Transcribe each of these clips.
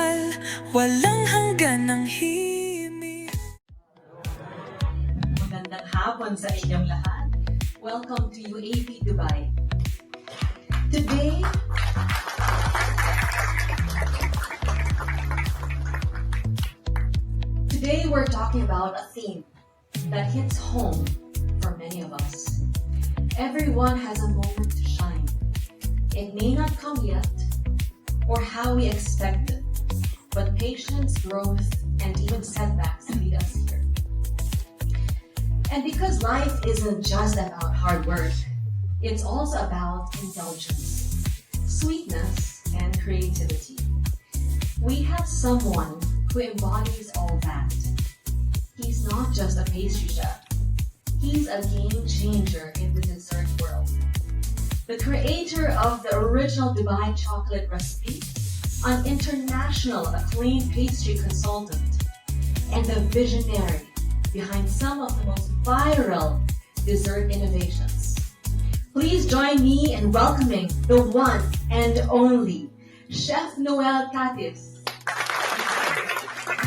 mahal, walang hanggan ng himig. Magandang hapon sa inyong lahat. Welcome to 𝗬𝗶 Dubai. Today we're talking about a theme that hits home for many of us. Everyone has a moment to shine. It may not come yet, or how we expect it, but patience, growth, and even setbacks lead us here. And because life isn't just about hard work, it's also about indulgence, sweetness, and creativity. We have someone who embodies all that. He's not just a pastry chef. He's a game changer in the dessert world. The creator of the original Dubai chocolate recipe, an international acclaimed pastry consultant, and the visionary behind some of the most viral dessert innovations. Please join me in welcoming the one and only Chef Nouel Catis.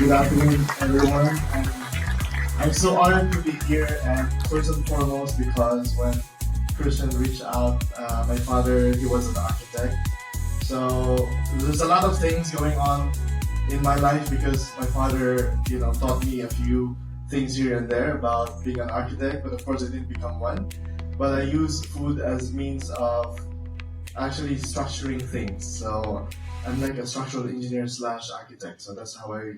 Good afternoon, everyone. I'm so honored to be here, and first and foremost because when Christian reached out, my father, he was an architect. So there's a lot of things going on in my life because my father, taught me a few things here and there about being an architect, but of course I didn't become one. But I use food as means of actually structuring things. So I'm like a structural engineer / architect. So that's how I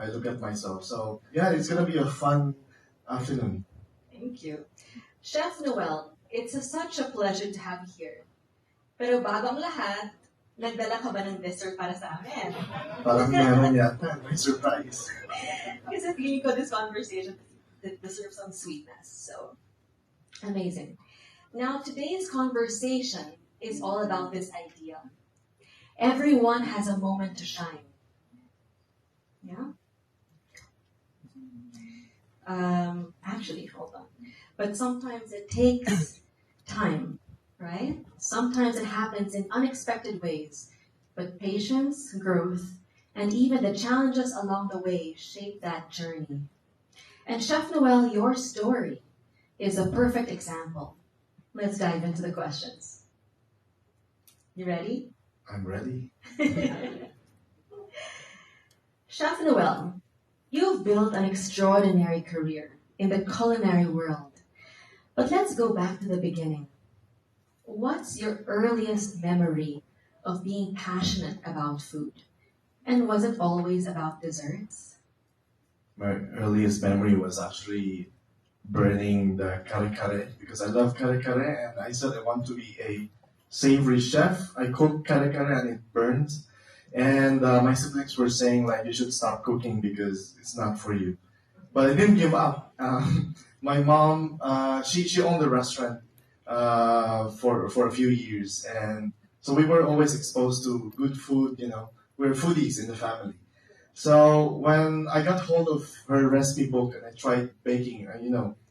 look at myself. So yeah, it's gonna be a fun afternoon. Thank you. Chef Nouel, it's such a pleasure to have you here. Pero bago ang lahat, nagdala ka ba ng dessert para sa amin? Parang meron yata, may surprise. Kasi feeling ko this conversation deserves some sweetness. So, amazing. Now, today's conversation is all about this idea. Everyone has a moment to shine. Yeah? Actually, hold on. But sometimes it takes time, right? Sometimes it happens in unexpected ways. But patience, growth, and even the challenges along the way shape that journey. And Chef Nouel, your story is a perfect example. Let's dive into the questions. You ready? I'm ready. Chef Nouel, you've built an extraordinary career in the culinary world. But let's go back to the beginning. What's your earliest memory of being passionate about food? And was it always about desserts? My earliest memory was actually burning the 𝗘𝗃𝗃𝗕 because I love 𝗘𝗃𝗃𝗃, and I said I want to be a savory chef. I cooked 𝗘𝗃𝗃𝗃 and it burned. And my siblings were saying like you should stop cooking because it's not for you. But I didn't give up. My mom, she owned a restaurant for a few years, and so we were always exposed to good food. We're foodies in the family. So when I got hold of her recipe book and I tried baking,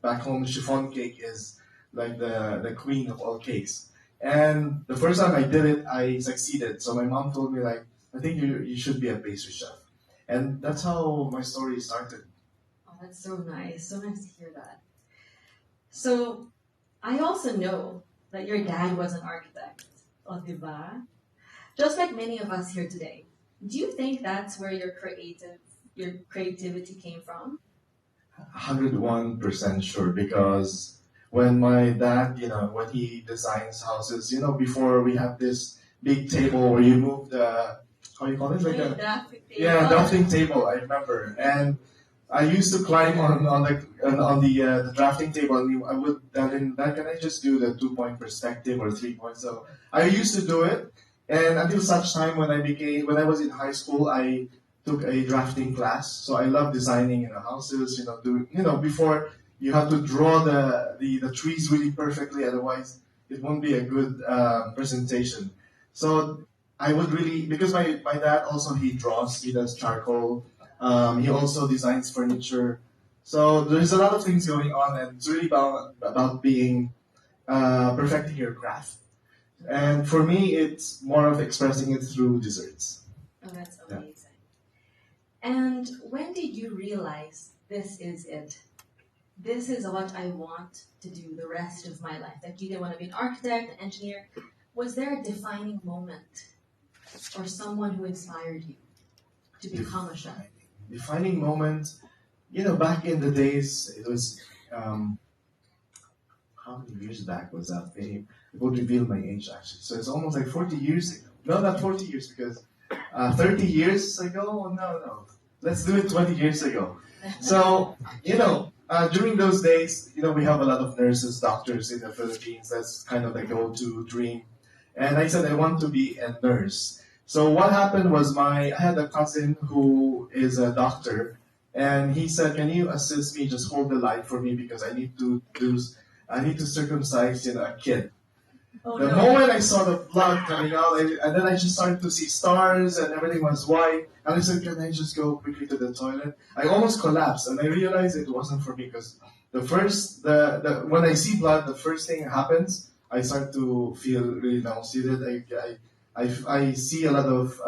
back home chiffon cake is like the queen of all cakes. And the first time I did it, I succeeded. So my mom told me like, I think you should be a pastry chef. And that's how my story started. Oh, that's so nice. So nice to hear that. So, I also know that your dad was an architect. O, diba? Just like many of us here today. Do you think that's where your creativity came from? 101% sure, because when my dad, when he designs houses, before we have this big table where you move the, how you call it? Like a drafting table. Yeah, drafting table, I remember. And I used to climb on the drafting table, and I would tell him, Dad, can I just do the 2-point perspective or 3-point? So I used to do it, and until such time when I was in high school, I took a drafting class. So I love designing houses. Before you have to draw the trees really perfectly, otherwise it won't be a good presentation. So I would really, because my dad also, he draws, he does charcoal. He also designs furniture. So there's a lot of things going on, and it's really about being perfecting your craft. And for me, it's more of expressing it through desserts. Oh, that's amazing. And when did you realize this is it? This is what I want to do the rest of my life. Like you didn't want to be an architect, an engineer. Was there a defining moment or someone who inspired you to become a chef? Defining moment, back in the days, it was, how many years back was that? It would reveal my age actually. So it's almost like 40 years ago. No, not 40 years because 30 years ago? No. Let's do it 20 years ago. So, during those days, we have a lot of nurses, doctors in the Philippines. That's kind of the go-to dream. And I said I want to be a nurse. So what happened was I had a cousin who is a doctor, and he said, "Can you assist me? Just hold the line for me because I need to circumcise a kid." Oh, The no. moment I saw the blood coming out, and then I just started to see stars, and everything was white. And I said, "Can I just go quickly to the toilet?" I almost collapsed, and I realized it wasn't for me because when I see blood, the first thing that happens, I start to feel really nauseated. I see a lot of,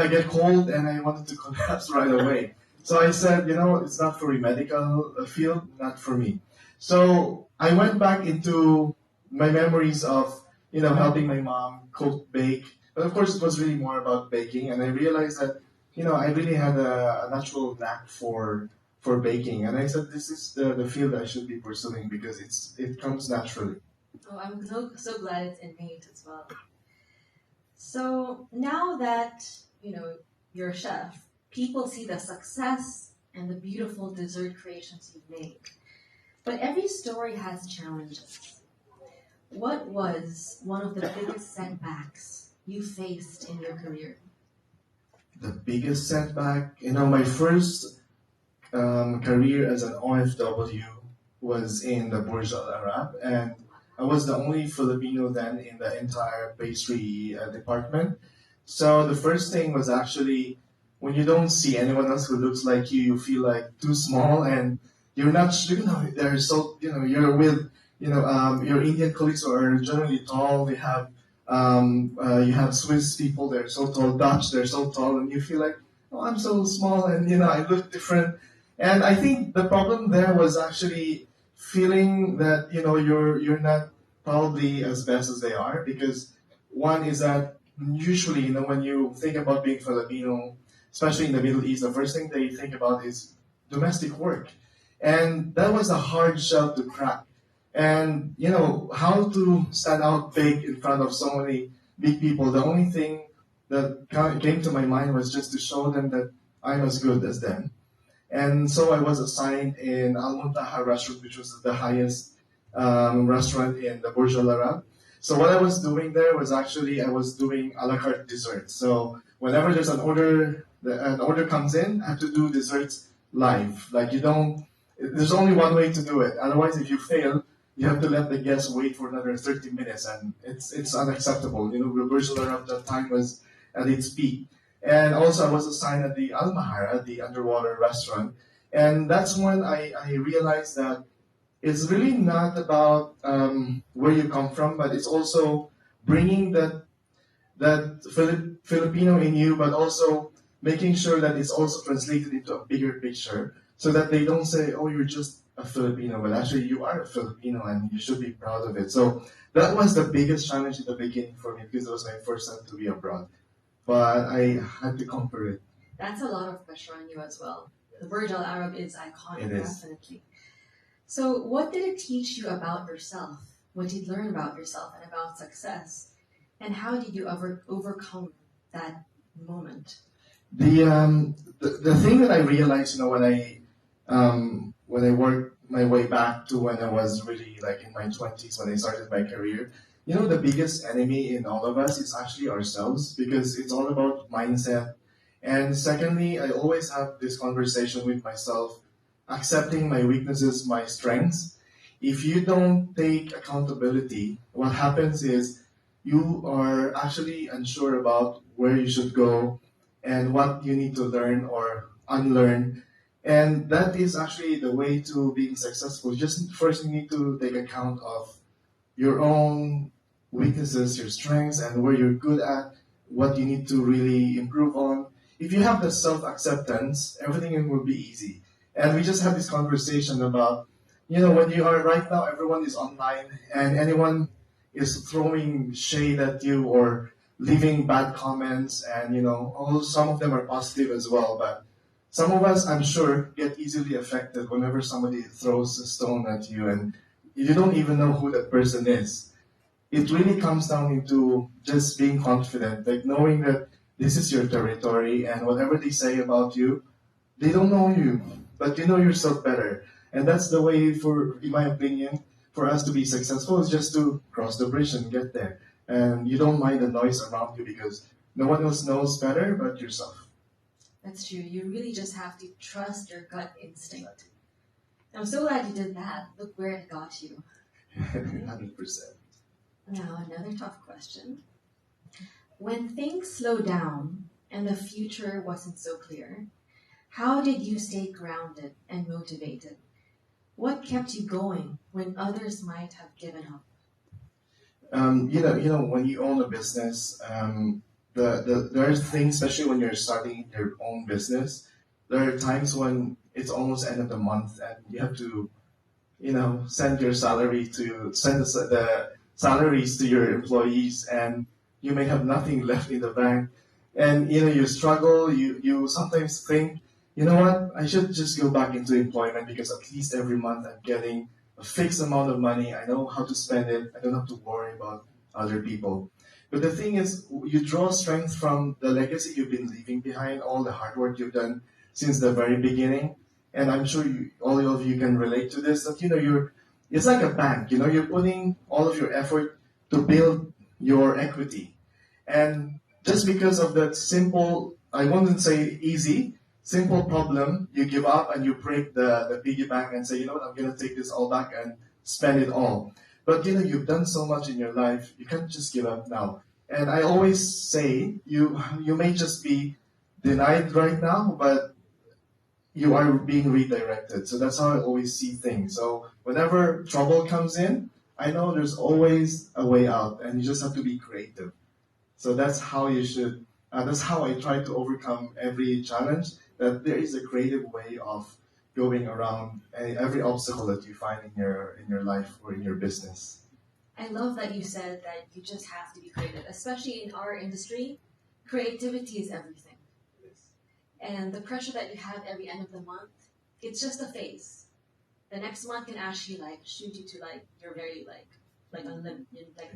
I get cold, and I wanted to collapse right away. So I said, it's not for a medical field, not for me. So I went back into my memories of, helping my mom cook, bake. But of course, it was really more about baking. And I realized that, I really had a natural knack for baking. And I said, this is the field I should be pursuing because it comes naturally. Oh, I'm so glad it's innate as well. So now that, you're a chef, people see the success and the beautiful dessert creations you've made. But every story has challenges. What was one of the biggest setbacks you faced in your career? The biggest setback, my first career as an OFW was in the 𝗬𝗲𝗕𝗓, and I was the only Filipino then in the entire pastry department. So the first thing was actually when you don't see anyone else who looks like you feel like too small, and you're not, they're so, you're with, your Indian colleagues are generally tall. They have, you have Swiss people, they're so tall, Dutch, they're so tall, and you feel like, oh, I'm so small, and I look different. And I think the problem there was actually feeling that you're not probably as best as they are, because one is that usually when you think about being Filipino, especially in the Middle East, the first thing they think about is domestic work, and that was a hard shell to crack. And how to stand out big in front of so many big people. The only thing that came to my mind was just to show them that I'm as good as them. And so I was assigned in 𝗬𝗏 restaurant, which was the highest restaurant in the 𝗬𝗏𝗕𝗓. So what I was doing there was actually I was doing a la carte desserts. So whenever there's an order comes in, I have to do desserts live. Like there's only one way to do it. Otherwise, if you fail, you have to let the guests wait for another 30 minutes, and it's unacceptable. The 𝗬𝗏𝗕𝗓 at that time was at its peak. And also I was assigned at the Al-Mahar, at the underwater restaurant. And that's when I realized that it's really not about where you come from, but it's also bringing that Filipino in you, but also making sure that it's also translated into a bigger picture, so that they don't say, oh, you're just a Filipino, but actually you are a Filipino and you should be proud of it. So that was the biggest challenge in the beginning for me, because it was my first time to be abroad. But I had to conquer it. That's a lot of pressure on you as well. The 𝗬𝗲𝗕𝗓 is iconic, definitely. So what did it teach you about yourself? What did you learn about yourself and about success? And how did you overcome that moment? The thing that I realized, when I worked my way back to when I was really like in my 20s, when I started my career, the biggest enemy in all of us is actually ourselves, because it's all about mindset. And secondly, I always have this conversation with myself, accepting my weaknesses, my strengths. If you don't take accountability, what happens is you are actually unsure about where you should go and what you need to learn or unlearn. And that is actually the way to being successful. Just first you need to take account of your own weaknesses, your strengths, and where you're good at, what you need to really improve on. if you have the self-acceptance, everything will be easy. And we just had this conversation about, when you are right now, everyone is online and anyone is throwing shade at you or leaving bad comments, and some of them are positive as well, but some of us, I'm sure, get easily affected whenever somebody throws a stone at you and you don't even know who that person is. It really comes down into just being confident, like knowing that this is your territory and whatever they say about you, they don't know you, but you know yourself better. And that's the way, in my opinion, for us to be successful is just to cross the bridge and get there. And you don't mind the noise around you because no one else knows better but yourself. That's true. You really just have to trust your gut instinct. I'm so glad you did that. Look where it got you. 100%. Now, another tough question. When things slow down and the future wasn't so clear, how did you stay grounded and motivated? What kept you going when others might have given up? When you own a business, there are things, especially when you're starting your own business, there are times when it's almost end of the month and you have to, send the salaries to your employees, and you may have nothing left in the bank. And, you struggle, you sometimes think, you know what, I should just go back into employment because at least every month I'm getting a fixed amount of money. I know how to spend it. I don't have to worry about other people. But the thing is, you draw strength from the legacy you've been leaving behind, all the hard work you've done since the very beginning. And I'm sure all of you can relate to this, that, it's like a bank, you're putting all of your effort to build your equity. And just because of that simple, I wouldn't say easy, simple problem, you give up and you break the piggy bank and say, I'm going to take this all back and spend it all. But, you've done so much in your life, you can't just give up now. And I always say, you may just be denied right now, but you are being redirected. So that's how I always see things. So whenever trouble comes in, I know there's always a way out, and you just have to be creative. So that's how that's how I try to overcome every challenge, that there is a creative way of going around every obstacle that you find in your life or in your business. I love that you said that you just have to be creative, especially in our industry. Creativity is everything. And the pressure that you have every end of the month, it's just a phase. The next month can actually shoot you to you're very unlimited,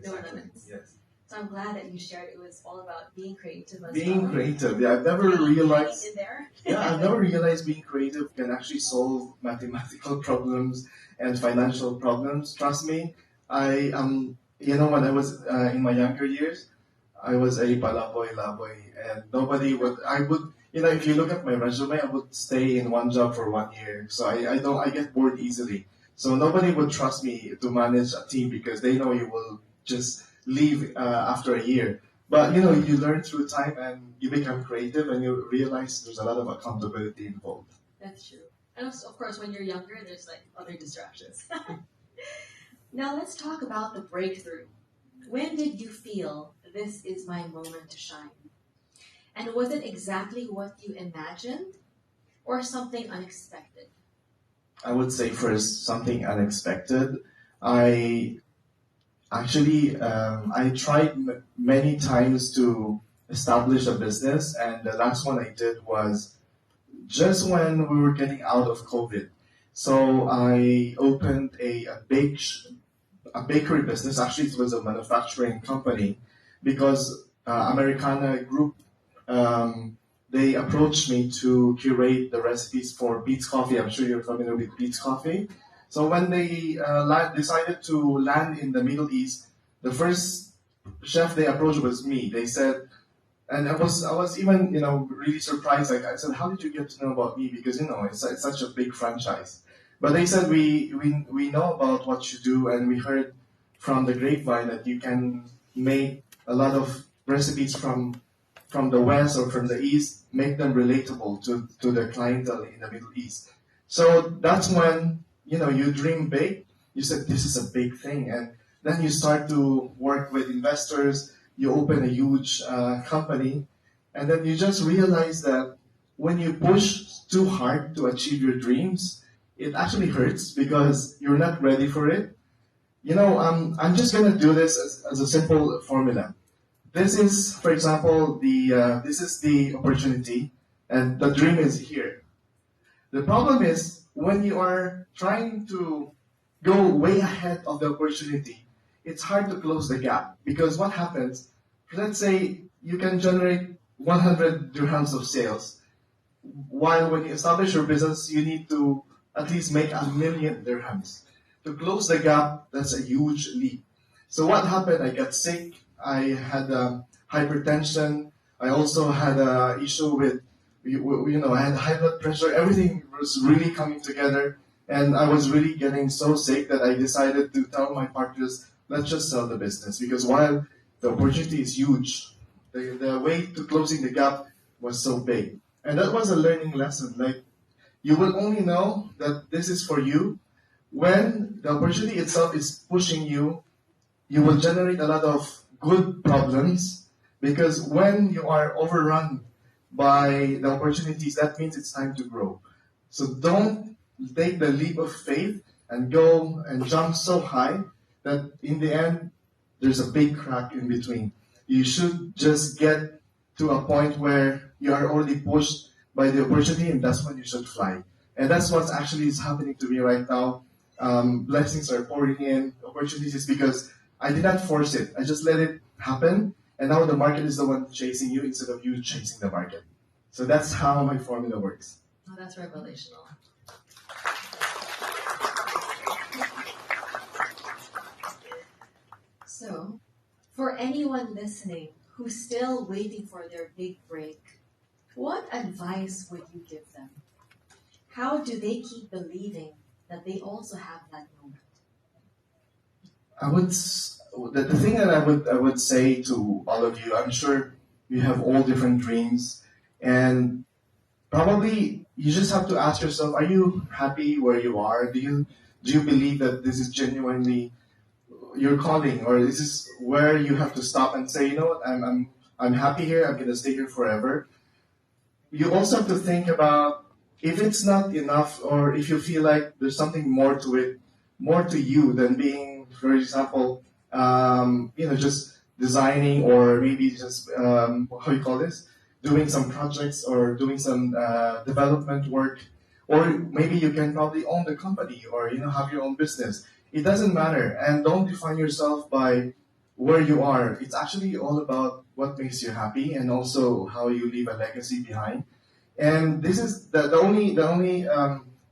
no limits. Yes. So I'm glad that you shared it was all about being creative as well. Being creative, yeah. I've never realized. In there. Yeah, I've never realized being creative can actually solve mathematical problems and financial problems. Trust me, I when I was in my younger years, I was a 𝗘𝗶𝘀𝗰𝗹, and I would, if you look at my resume, I would stay in one job for 1 year. So I get bored easily. So nobody would trust me to manage a team because they know you will just leave after a year. But you learn through time and you become creative and you realize there's a lot of accountability involved. That's true. And also, of course, when you're younger, there's other distractions. Now let's talk about the breakthrough. When did you feel this is my moment to shine? And was it exactly what you imagined or something unexpected? I would say first something unexpected. I tried many times to establish a business, and the last one I did was just when we were getting out of COVID. So I opened a bakery business. Actually, it was a manufacturing company because Americana Group, they approached me to curate the recipes for 𝗵𝗀𝗃𝗏 Coffee. I'm sure you're familiar with 𝗵𝗃𝗏 Coffee. So when they decided to land in the Middle East, the first chef they approached was me. They said, and I was even really surprised. I said, how did you get to know about me? Because it's such a big franchise. But they said we know about what you do, and we heard from the grapevine that you can make a lot of recipes from the West or from the East, make them relatable to the clientele in the Middle East. So that's when you dream big. You said this is a big thing, and then you start to work with investors. You open a huge company, And then you just realize that when you push too hard to achieve your dreams, it actually hurts because you're not ready for it. I'm just gonna do this as a simple formula. This is, for example, this is the opportunity, and the dream is here. The problem is when you are trying to go way ahead of the opportunity, it's hard to close the gap because what happens? Let's say you can generate 100 dirhams of sales, while when you establish your business, you need to at least make 1,000,000 dirhams. To close the gap, that's a huge leap. So what happened? I got sick. I had hypertension. I also had an issue with, I had high blood pressure. Everything was really coming together. And I was really getting so sick that I decided to tell my partners, let's just sell the business. Because while the opportunity is huge, the way to closing the gap was so big. And that was a learning lesson. Like, you will only know that this is for you when the opportunity itself is pushing you. You will generate a lot of good problems, because when you are overrun by the opportunities, that means it's time to grow. So don't take the leap of faith and go and jump so high that in the end, there's a big crack in between. You should just get to a point where you are already pushed by the opportunity, and that's when you should fly. And that's what actually is happening to me right now. Blessings are pouring in, opportunities, because I did not force it. I just let it happen, and now the market is the one chasing you instead of you chasing the market. So that's how my formula works. Oh, that's revelational. So, for anyone listening who's still waiting for their big break, what advice would you give them? How do they keep believing that they also have that moment? The thing that I would say to all of you, I'm sure you have all different dreams, and probably you just have to ask yourself, are you happy where you are? Do you believe that this is genuinely your calling, or this is where you have to stop and say, you know what, I'm happy here, I'm gonna stay here forever? You also have to think about if it's not enough, or if you feel like there's something more to it, more to you than being, for example, just designing, or maybe just doing some projects or doing some development work, or maybe you can probably own the company, or have your own business. It doesn't matter, and don't define yourself by where you are. It's actually all about what makes you happy, and also how you leave a legacy behind. And this is the only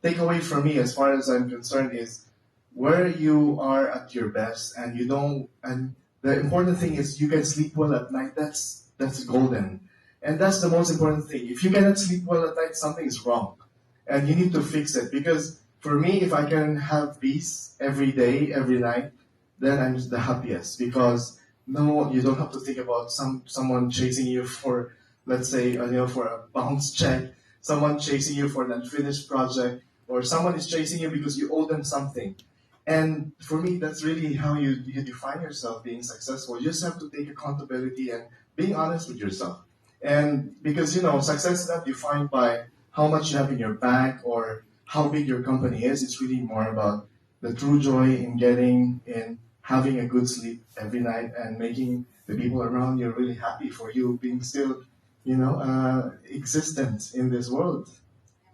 takeaway from me, as far as I'm concerned, is where you are at your best, and the important thing is you can sleep well at night. That's golden, and that's the most important thing. If you cannot sleep well at night, something is wrong, and you need to fix it. Because for me, if I can have peace every day, every night, then I'm the happiest. Because no, you don't have to think about someone chasing you for, let's say, for a bounce check, someone chasing you for an unfinished project, or someone is chasing you because you owe them something. And for me, that's really how you define yourself being successful. You just have to take accountability and being honest with yourself. And because, success is not defined by how much you have in your bank or how big your company is. It's really more about the true joy in having a good sleep every night and making the people around you really happy for you being still, existent in this world.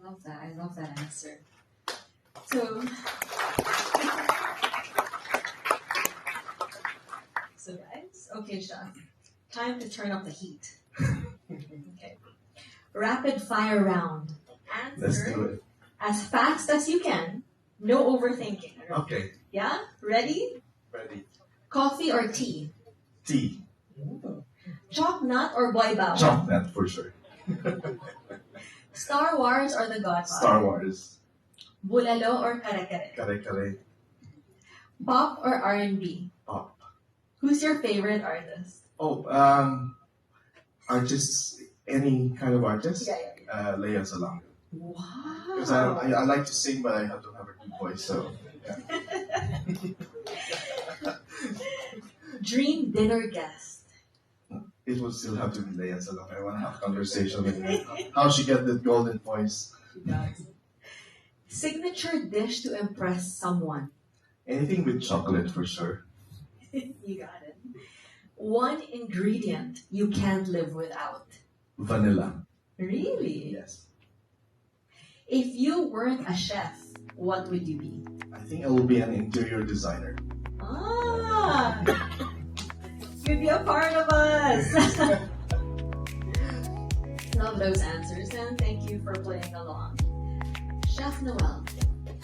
I love that answer. So guys, okay, Shah, time to turn up the heat. Okay. Rapid fire round. Let's do Answer it. as fast as you can. No overthinking. Okay, Yeah? Ready? ready. Coffee or tea? Tea. Choc nut or boy bao? Chocolate for sure. Star Wars or The Godfather? Star Wars. Bulalo or kare-kare? Kare-kare. Pop or R&B? Pop. Who's your favorite artist? Oh, artists, any kind of artist. Yeah. Lea Salonga. Wow. Because I like to sing, but I don't have a good voice, so yeah. Dream dinner guest? it would still have to be Leia Salong. I want to have a conversation with her. How she get that golden voice. Signature dish to impress someone. Anything with chocolate for sure. You got it. One ingredient you can't live without. Vanilla. Really? Yes. If you weren't a chef, what would you be? I think I will be an interior designer. Ah! Could be a part of us! Love those answers, and thank you for playing along. Chef Nouel,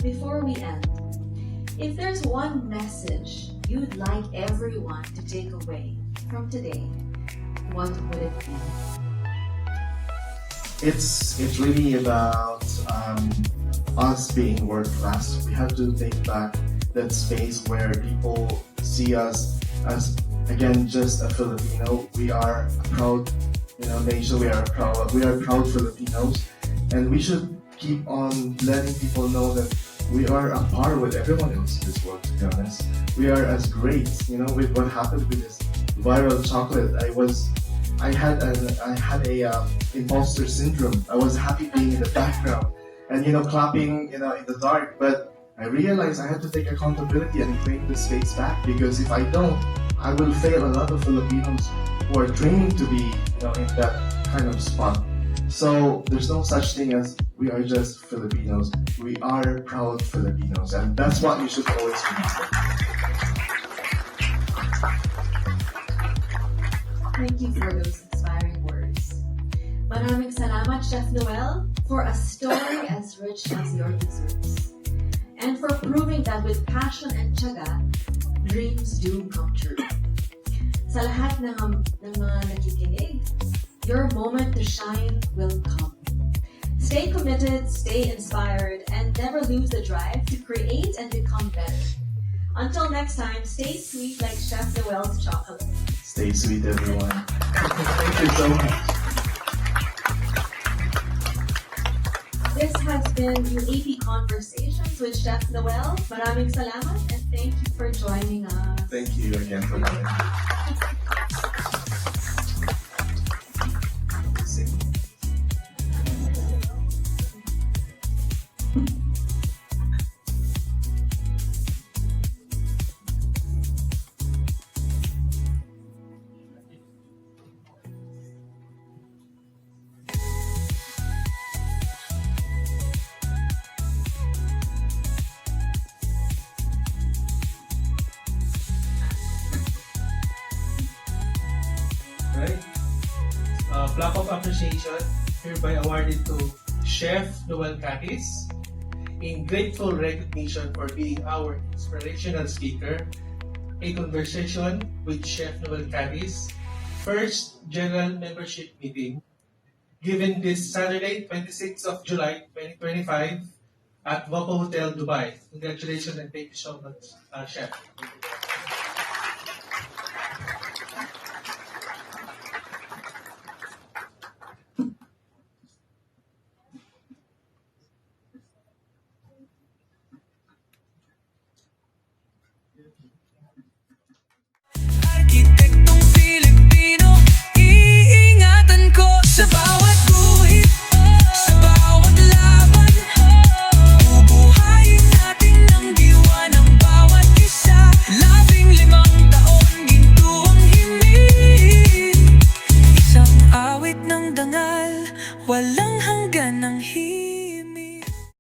before we end, if there's one message you'd like everyone to take away from today, what would it be? It's really about us being world class. We have to take back that space where people see us as, again, just a Filipino. We are a proud, nation. We are proud Filipinos, and we should keep on letting people know that we are a par with everyone else in this world. To be honest, we are as great. With what happened with this viral chocolate, I had a imposter syndrome. I was happy being in the background and clapping in the dark, but I realized I had to take accountability and claim the space back, because if I don't, I will fail a lot of Filipinos who are training to be in that kind of spot. So there's no such thing as we are just Filipinos. We are proud Filipinos, and that's what you should always remember. Thank you for those inspiring words. Maraming salamat, Chef Nouel, for a story as rich as your desserts. And for proving that with passion and tiyaga, dreams do come true. Sa lahat ng mga nakikinig, your moment to shine will come. Stay committed, stay inspired, and never lose the drive to create and become better. Until next time, stay sweet like Chef Nouel's chocolate. Stay sweet, everyone. Thank you so much. This has been UAP Conversations with Chef Nouel. Maraming salamat, and thank you for joining us. Thank you again for having me. Right? Plaque of appreciation hereby awarded to Chef 𝗬𝗏𝗕𝗏 in grateful recognition for being our inspirational speaker. A conversation with Chef 𝗬𝗏𝗕𝗏's first general membership meeting, given this Saturday, 26th of July 2025 at Voco Hotel Dubai. Congratulations and thank you so much, Chef.